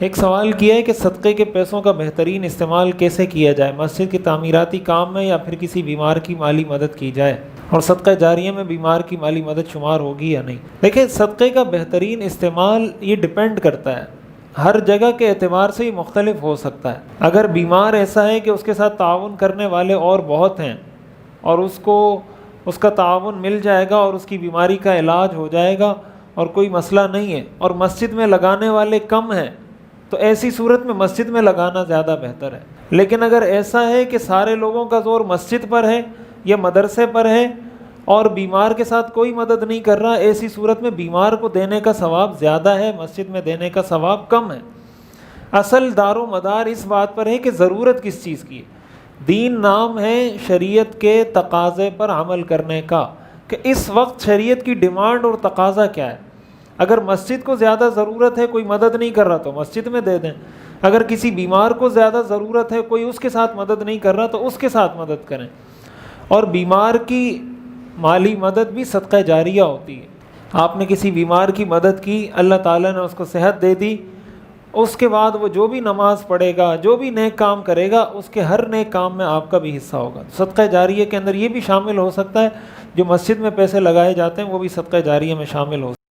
ایک سوال کیا ہے کہ صدقے کے پیسوں کا بہترین استعمال کیسے کیا جائے، مسجد کی تعمیراتی کام میں یا پھر کسی بیمار کی مالی مدد کی جائے، اور صدقہ جاریہ میں بیمار کی مالی مدد شمار ہوگی یا نہیں۔ دیکھیں، صدقے کا بہترین استعمال یہ ڈیپینڈ کرتا ہے، ہر جگہ کے اعتبار سے یہ مختلف ہو سکتا ہے۔ اگر بیمار ایسا ہے کہ اس کے ساتھ تعاون کرنے والے اور بہت ہیں اور اس کا تعاون مل جائے گا اور اس کی بیماری کا علاج ہو جائے گا اور کوئی مسئلہ نہیں ہے، اور مسجد میں لگانے والے کم ہیں، تو ایسی صورت میں مسجد میں لگانا زیادہ بہتر ہے۔ لیکن اگر ایسا ہے کہ سارے لوگوں کا زور مسجد پر ہے یا مدرسے پر ہے اور بیمار کے ساتھ کوئی مدد نہیں کر رہا، ایسی صورت میں بیمار کو دینے کا ثواب زیادہ ہے، مسجد میں دینے کا ثواب کم ہے۔ اصل دار و مدار اس بات پر ہے کہ ضرورت کس چیز کی ہے۔ دین نام ہے شریعت کے تقاضے پر عمل کرنے کا، کہ اس وقت شریعت کی ڈیمانڈ اور تقاضا کیا ہے۔ اگر مسجد کو زیادہ ضرورت ہے، کوئی مدد نہیں کر رہا، تو مسجد میں دے دیں۔ اگر کسی بیمار کو زیادہ ضرورت ہے، کوئی اس کے ساتھ مدد نہیں کر رہا، تو اس کے ساتھ مدد کریں۔ اور بیمار کی مالی مدد بھی صدقہ جاریہ ہوتی ہے۔ آپ نے کسی بیمار کی مدد کی، اللہ تعالیٰ نے اس کو صحت دے دی، اس کے بعد وہ جو بھی نماز پڑھے گا، جو بھی نیک کام کرے گا، اس کے ہر نیک کام میں آپ کا بھی حصہ ہوگا۔ صدقہ جاریہ کے اندر یہ بھی شامل ہو سکتا ہے، جو مسجد میں پیسے لگائے جاتے ہیں وہ بھی صدقہ جاریہ میں شامل ہو سکتا ہے۔